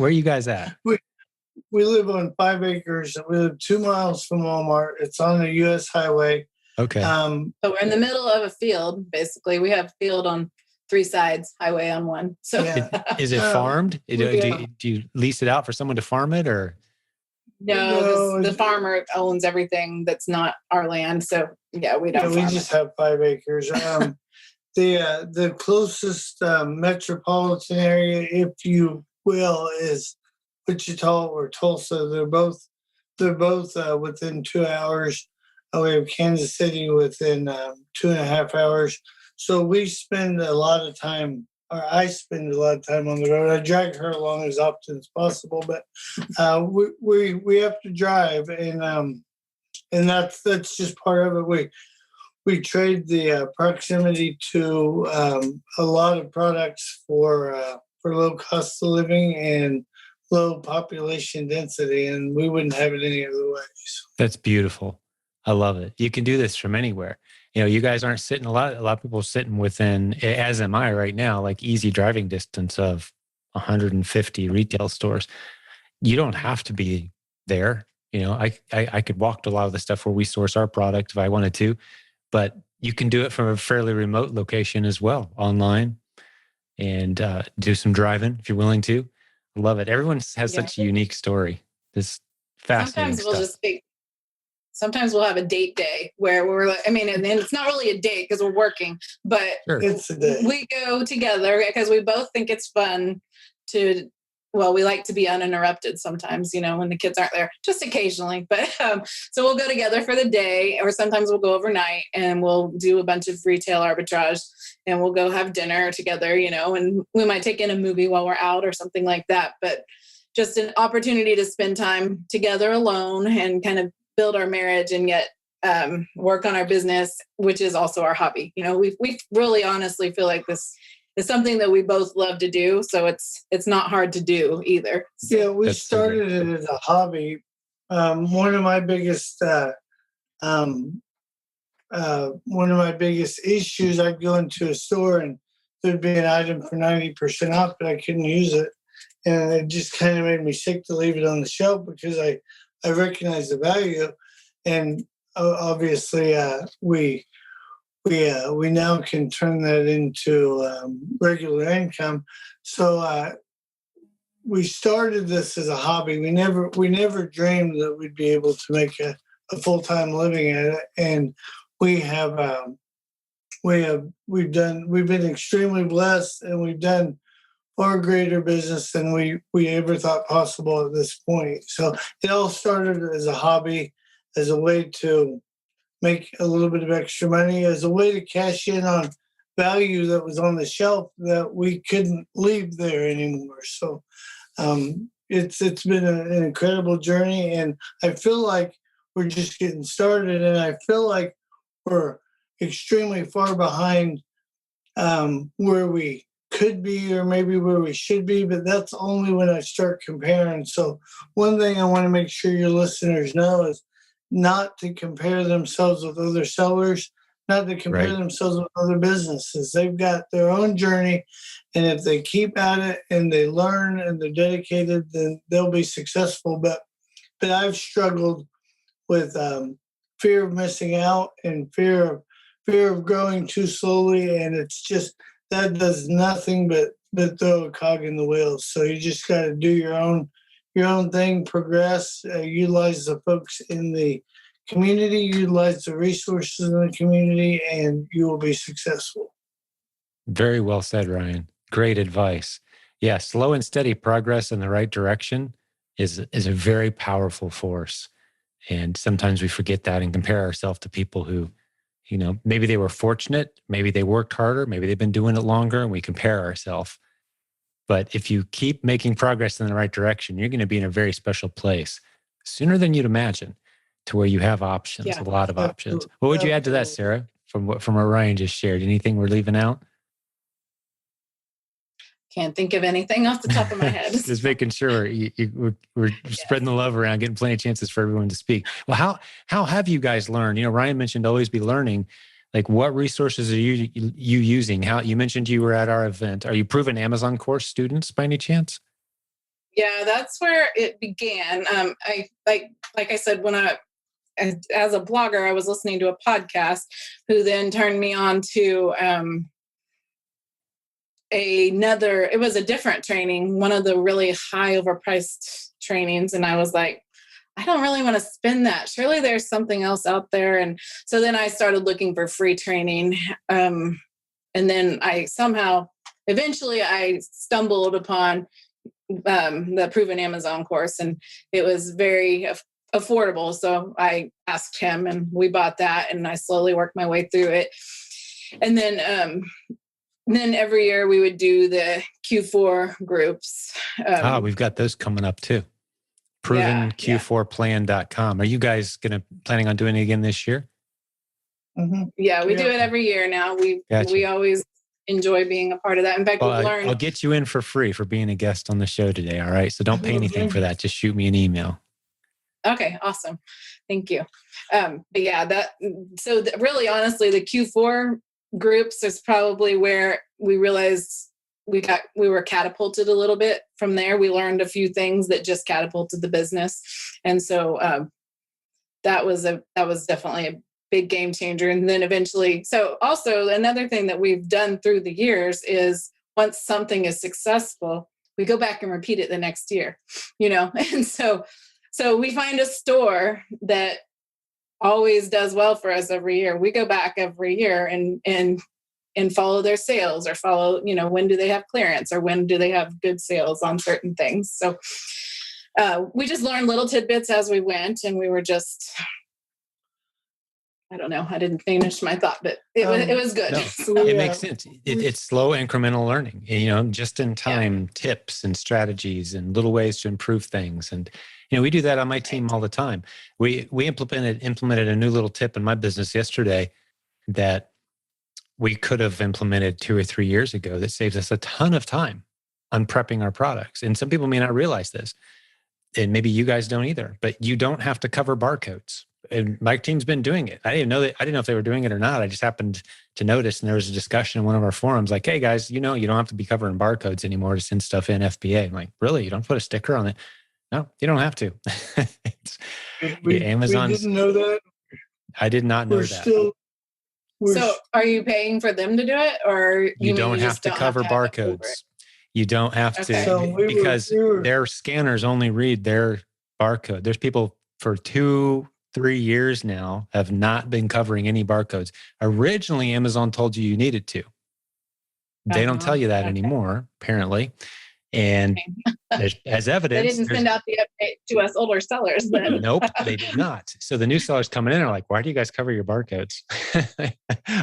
are you guys at? We live on 5 acres. We live 2 miles from Walmart. It's on a U.S. highway. Okay. So we're in the middle of a field. Basically, we have field on 3 sides, highway on 1. So is it farmed? Do you lease it out for someone to farm it, or? No, the farmer owns everything that's not our land. So we don't. Yeah, we just have 5 acres. The closest metropolitan area, if you will, is Wichita or Tulsa. They're both within 2 hours. We have Kansas City within 2.5 hours. So we spend a lot of time, or I spend a lot of time on the road. I drag her along as often as possible, but we have to drive, and that's just part of it. We trade the proximity to a lot of products for low cost of living and low population density, and we wouldn't have it any other way. So. That's beautiful. I love it. You can do this from anywhere. You guys aren't sitting, a lot of people are sitting within, as am I right now, like easy driving distance of 150 retail stores. You don't have to be there. I could walk to a lot of the stuff where we source our product if I wanted to, but you can do it from a fairly remote location as well, online, and do some driving if you're willing to. I love it. Everyone has such a unique story. This fascinating stuff. Sometimes we'll have a date day where we're like, and it's not really a date because we're working, but it's a day. We go together because we both think it's fun to we like to be uninterrupted sometimes, when the kids aren't there, just occasionally. But so we'll go together for the day, or sometimes we'll go overnight and we'll do a bunch of retail arbitrage, and we'll go have dinner together, and we might take in a movie while we're out or something like that. But just an opportunity to spend time together alone and kind of build our marriage and yet work on our business, which is also our hobby. We really honestly feel like this is something that we both love to do. So it's not hard to do either. So. Yeah, we started it as a hobby. One of my biggest issues, I'd go into a store and there'd be an item for 90% off, but I couldn't use it. And it just kind of made me sick to leave it on the shelf because I recognize the value. And obviously we now can turn that into regular income. So we started this as a hobby. We never dreamed that we'd be able to make a full-time living at it. And we've been extremely blessed, and we've done far greater business than we ever thought possible at this point. So it all started as a hobby, as a way to make a little bit of extra money, as a way to cash in on value that was on the shelf that we couldn't leave there anymore. So it's been an incredible journey, and I feel like we're just getting started, and I feel like we're extremely far behind where we could be, or maybe where we should be, but that's only when I start comparing. So one thing I want to make sure your listeners know is not to compare themselves with other sellers, not to compare themselves with other businesses. They've got their own journey, and if they keep at it and they learn and they're dedicated, then they'll be successful. But I've struggled with fear of missing out and fear of growing too slowly, and it's just that does nothing but throw a cog in the wheels. So you just got to do your own thing, progress, utilize the folks in the community, utilize the resources in the community, and you will be successful. Very well said, Ryan. Great advice. Yeah, slow and steady progress in the right direction is a very powerful force. And sometimes we forget that and compare ourselves to people who, maybe they were fortunate, maybe they worked harder, maybe they've been doing it longer, and we compare ourselves. But if you keep making progress in the right direction, you're going to be in a very special place sooner than you'd imagine, to where you have options, a lot of options. What would you add to that, Sarah, from what Ryan just shared? Anything we're leaving out? Can't think of anything off the top of my head. Just making sure we're spreading the love around, getting plenty of chances for everyone to speak. Well, how have you guys learned? Ryan mentioned always be learning. Like, what resources are you using? How you mentioned you were at our event. Are you proven Amazon course students by any chance? Yeah, that's where it began. I like I said, when as a blogger, I was listening to a podcast who then turned me on to it was a different training, one of the really high overpriced trainings. And I was like, I don't really want to spend that. Surely there's something else out there. And so then I started looking for free training. And then eventually I stumbled upon the Proven Amazon course, and it was very affordable. So I asked him, and we bought that, and I slowly worked my way through it. And then every year we would do the Q4 groups. We've got those coming up too. ProvenQ4plan.com. Are you guys planning on doing it again this year? Mm-hmm. Yeah, we do it every year now. We always enjoy being a part of that. In fact, we've learned. I'll get you in for free for being a guest on the show today. All right. So don't pay anything for that. Just shoot me an email. Okay. Awesome. Thank you. But yeah, really honestly, the Q4 groups is probably where we realized we were catapulted a little bit from there. We learned a few things that just catapulted the business. And so that was definitely a big game changer. And then eventually, so also another thing that we've done through the years is once something is successful, we go back and repeat it the next year, and so we find a store that always does well for us every year. We go back every year and and follow their sales, or follow, when do they have clearance, or when do they have good sales on certain things. So we just learned little tidbits as we went, and we were just, I don't know, I didn't finish my thought, but it was good. No, it makes sense. It's slow incremental learning, just in time tips and strategies and little ways to improve things. And, we do that on my team all the time. We implemented a new little tip in my business yesterday that we could have implemented 2 or 3 years ago that saves us a ton of time on prepping our products. And some people may not realize this, and maybe you guys don't either, but you don't have to cover barcodes. And my team's been doing it. I didn't know if they were doing it or not. I just happened to notice, and there was a discussion in one of our forums like, hey guys, you don't have to be covering barcodes anymore to send stuff in FBA. I'm like, really? You don't put a sticker on it? No, you don't have to. Amazon. We didn't know that. I did not know that. So are you paying for them to do it, or you don't have to cover barcodes? You don't have to, because their scanners only read their barcode. There's people for 2-3 years now have not been covering any barcodes. Originally, Amazon told you needed to. They don't tell you that anymore, apparently. And as evidence, they didn't send out the update to us older sellers then. Nope, they did not. So the new sellers coming in are like, why do you guys cover your barcodes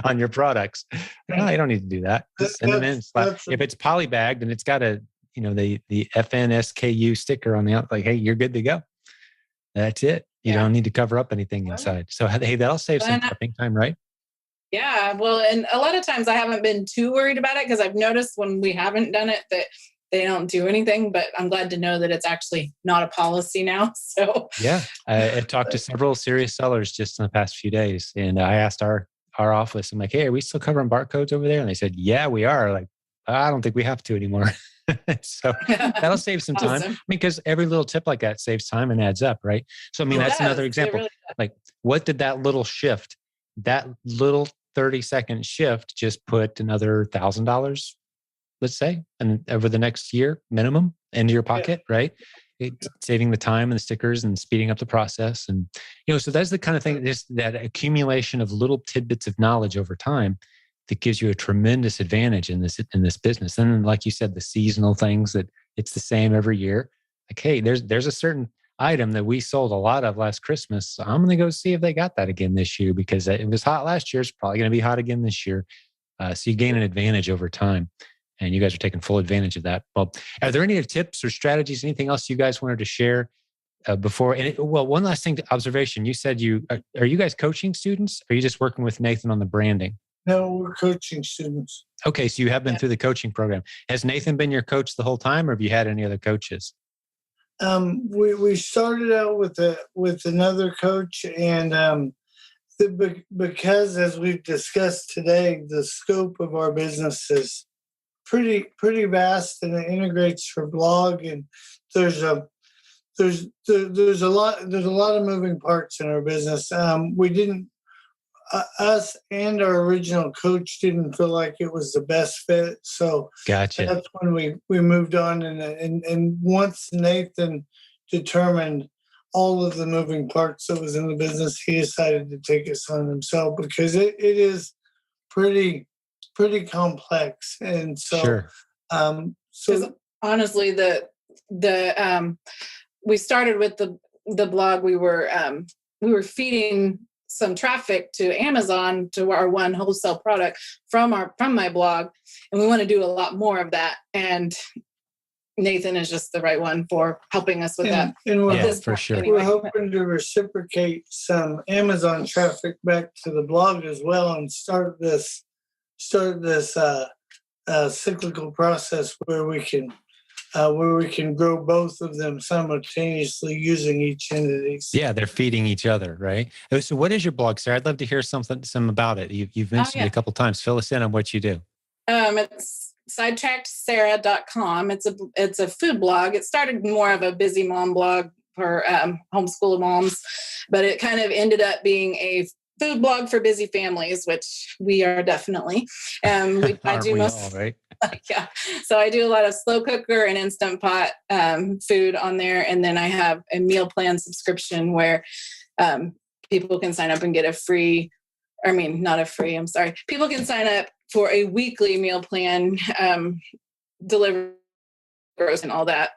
on your products? No, you don't need to do that. Send them in. If it's polybagged and it's got the FNSKU sticker on the outside, like, hey, you're good to go. That's it. You don't need to cover up anything inside. So hey, that'll save some prepping time, right? Yeah. Well, and a lot of times I haven't been too worried about it, because I've noticed when we haven't done it that they don't do anything, but I'm glad to know that it's actually not a policy now. So yeah, I talked to several serious sellers just in the past few days, and I asked our office, I'm like, hey, are we still covering barcodes over there? And they said, yeah, we are. Like, I don't think we have to anymore. So that'll save some time. Awesome. Because every little tip like that saves time and adds up, right? So that's another example. Really like, what did that little shift, that little 30-second shift just put another $1,000, let's say, and over the next year minimum into your pocket, right? Saving the time and the stickers and speeding up the process. And, so that's the kind of thing, that accumulation of little tidbits of knowledge over time that gives you a tremendous advantage in this business. And then, like you said, the seasonal things that it's the same every year. Like, hey, there's a certain item that we sold a lot of last Christmas. So I'm going to go see if they got that again this year, because it was hot last year. It's probably going to be hot again this year. So you gain an advantage over time. And you guys are taking full advantage of that. Well, are there any tips or strategies, anything else you guys wanted to share before? And one last thing, observation. You said are you guys coaching students? Or are you just working with Nathan on the branding? No, we're coaching students. Okay, so you have been through the coaching program. Has Nathan been your coach the whole time, or have you had any other coaches? We started out with another coach, and because, as we've discussed today, the scope of our business is pretty vast, and it integrates for blog, and there's a lot of moving parts in our business. We didn't. Us and our original coach didn't feel like it was the best fit, so gotcha. That's when we moved on. And once Nathan determined all of the moving parts that was in the business, he decided to take us on himself, because it is pretty complex. And so, sure. So honestly, we started with the blog. We were feeding some traffic to Amazon to our one wholesale product from my blog, and we want to do a lot more of that. And Nathan is just the right one for helping us with that. And for sure. Anyway. We're hoping to reciprocate some Amazon traffic back to the blog as well, and start this cyclical process where we can grow both of them simultaneously using each entity. Yeah, they're feeding each other, right? So what is your blog, Sarah? I'd love to hear some about it. You've mentioned it a couple of times. Fill us in on what you do. It's sidetrackedsarah.com. It's a food blog. It started more of a busy mom blog for homeschool moms, but it kind of ended up being a food blog for busy families, which we are definitely. I do most, right? Yeah. So I do a lot of slow cooker and Instant Pot food on there. And then I have a meal plan subscription where people can sign up and get people can sign up for a weekly meal plan, deliver and all that,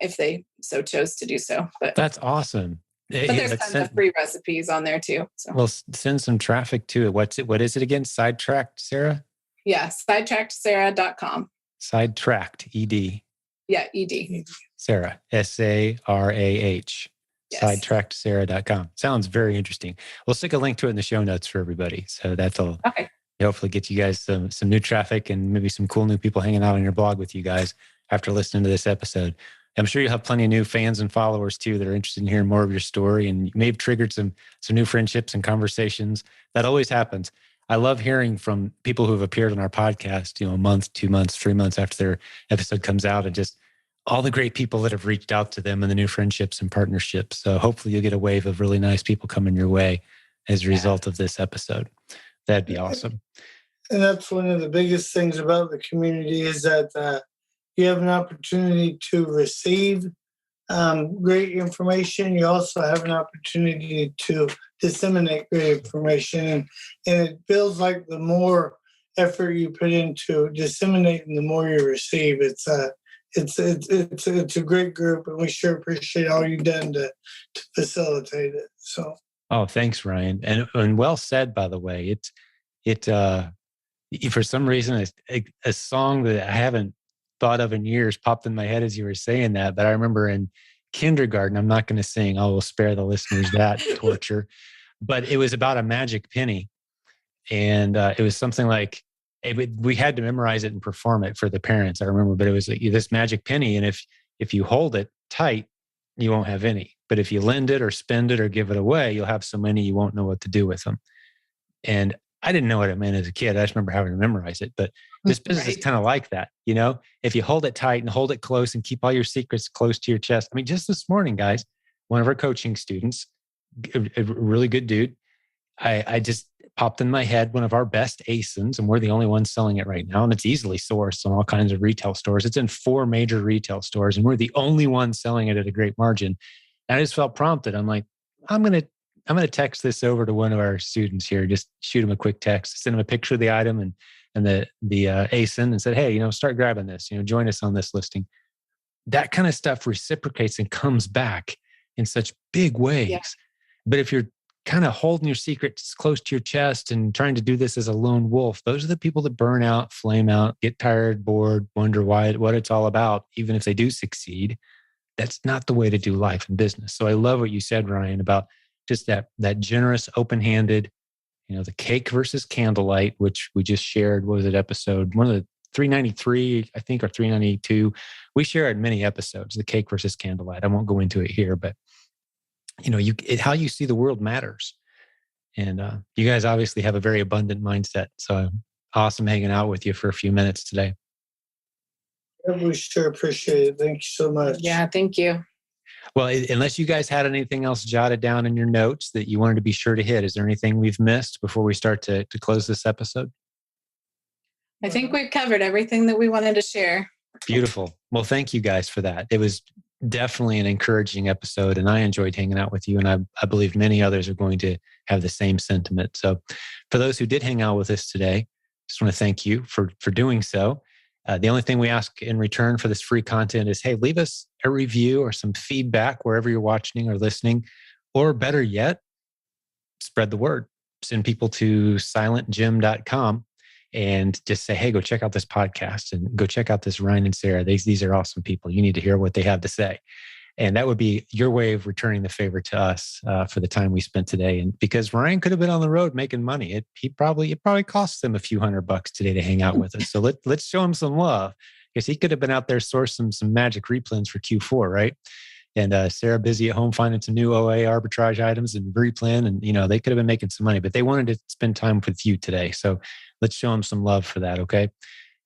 if they so chose to do so. But that's awesome. But there's tons of free recipes on there too. So. Well, send some traffic to it. What is it again? Sidetracked Sarah? Yeah, sidetrackedsarah.com. Sidetracked, ED. Yeah, ED. Sarah, SARAH. Yes. Sidetrackedsarah.com. Sounds very interesting. We'll stick a link to it in the show notes for everybody. So that'll hopefully get you guys some new traffic and maybe some cool new people hanging out on your blog with you guys after listening to this episode. I'm sure you'll have plenty of new fans and followers too that are interested in hearing more of your story, and you may have triggered some new friendships and conversations. That always happens. I love hearing from people who have appeared on our podcast, a month, 2 months, 3 months after their episode comes out, and just all the great people that have reached out to them and the new friendships and partnerships. So hopefully you'll get a wave of really nice people coming your way as a result of this episode. That'd be awesome. And that's one of the biggest things about the community is that you have an opportunity to receive great information. You also have an opportunity to disseminate great information. And it feels like the more effort you put into disseminating, the more you receive. It's a great group, and we sure appreciate all you've done to facilitate it. So. Oh, thanks, Ryan. And well said, by the way. It for some reason, a song that I haven't thought of in years popped in my head as you were saying that. But I remember in kindergarten, I'm not going to sing. I will spare the listeners that torture. But it was about a magic penny. And it was something like, we had to memorize it and perform it for the parents, I remember. But it was like this magic penny. And if you hold it tight, you won't have any. But if you lend it or spend it or give it away, you'll have so many you won't know what to do with them. And I didn't know what it meant as a kid. I just remember having to memorize it. But this business is kind of like that. If you hold it tight and hold it close and keep all your secrets close to your chest. I mean, just this morning, guys, one of our coaching students, a really good dude, I just popped in my head one of our best ASINs, and we're the only ones selling it right now. And it's easily sourced on all kinds of retail stores. It's in 4 major retail stores, and we're the only ones selling it at a great margin. And I just felt prompted. I'm like, I'm going to text this over to one of our students here. Just shoot him a quick text, send him a picture of the item and the ASIN, and said, hey, start grabbing this. Join us on this listing. That kind of stuff reciprocates and comes back in such big ways. Yeah. But if you're kind of holding your secrets close to your chest and trying to do this as a lone wolf, those are the people that burn out, flame out, get tired, bored, wonder what it's all about. Even if they do succeed, that's not the way to do life and business. So I love what you said, Ryan, about just that generous, open-handed, the cake versus candlelight, which we just shared. What was it, episode one of the 393, I think, or 392? We share it in many episodes, the cake versus candlelight. I won't go into it here, but how you see the world matters. And you guys obviously have a very abundant mindset. So awesome hanging out with you for a few minutes today. We sure appreciate it. Thank you so much. Yeah, thank you. Well, unless you guys had anything else jotted down in your notes that you wanted to be sure to hit, is there anything we've missed before we start to close this episode? I think we've covered everything that we wanted to share. Beautiful. Well, thank you guys for that. It was definitely an encouraging episode, and I enjoyed hanging out with you, and I believe many others are going to have the same sentiment. So for those who did hang out with us today, just want to thank you for doing so. The only thing we ask in return for this free content is, hey, leave us a review or some feedback wherever you're watching or listening, or better yet, spread the word. Send people to silentjim.com and just say, hey, go check out this podcast and go check out this Ryan and Sarah. These are awesome people. You need to hear what they have to say. And that would be your way of returning the favor to us for the time we spent today. And because Ryan could have been on the road making money, it probably cost them a few $100 today to hang out with us. So let's show him some love, because he could have been out there sourcing some magic replans for Q4, right? And Sarah busy at home finding some new OA arbitrage items and Replan, and they could have been making some money, but they wanted to spend time with you today. So let's show them some love for that, okay?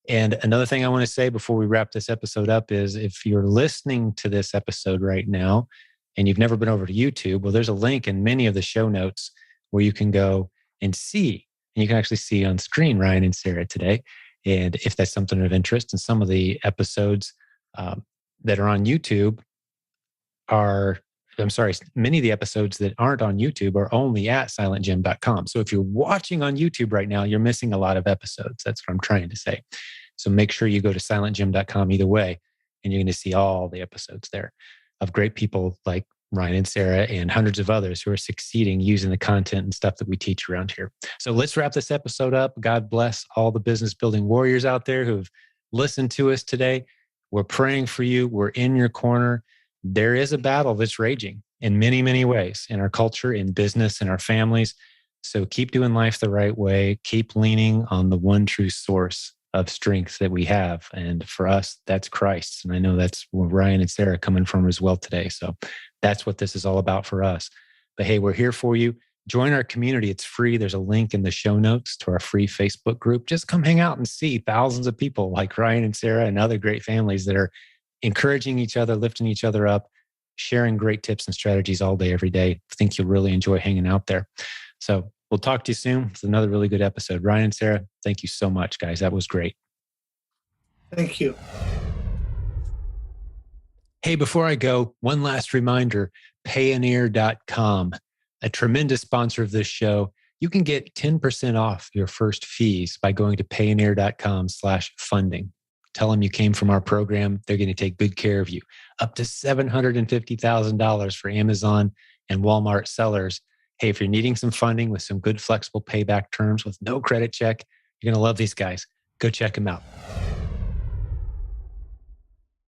And another thing I want to say before we wrap this episode up is, if you're listening to this episode right now and you've never been over to YouTube, well, there's a link in many of the show notes where you can go and see, and you can actually see on screen Ryan and Sarah today. And if that's something of interest, and some of the episodes that are on YouTube are I'm sorry, many of the episodes that aren't on YouTube are only at silentjim.com. So if you're watching on YouTube right now, you're missing a lot of episodes. That's what I'm trying to say. So make sure you go to silentjim.com either way, and you're going to see all the episodes there of great people like Ryan and Sarah and hundreds of others who are succeeding using the content and stuff that we teach around here. So let's wrap this episode up. God bless all the business building warriors out there who've listened to us today. We're praying for you. We're in your corner. There is a battle that's raging in many, many ways in our culture, in business, in our families. So keep doing life the right way. Keep leaning on the one true source of strength that we have. And for us, that's Christ. And I know that's where Ryan and Sarah are coming from as well today. So that's what this is all about for us. But hey, we're here for you. Join our community. It's free. There's a link in the show notes to our free Facebook group. Just come hang out and see thousands of people like Ryan and Sarah and other great families that are encouraging each other, lifting each other up, sharing great tips and strategies all day, every day. I think you'll really enjoy hanging out there. So we'll talk to you soon. It's another really good episode. Ryan and Sarah, thank you so much, guys. That was great. Thank you. Hey, before I go, one last reminder, Payoneer.com, a tremendous sponsor of this show. You can get 10% off your first fees by going to Payoneer.com/funding. Tell them you came from our program. They're going to take good care of you. Up to $750,000 for Amazon and Walmart sellers. Hey, if you're needing some funding with some good flexible payback terms with no credit check, you're going to love these guys. Go check them out.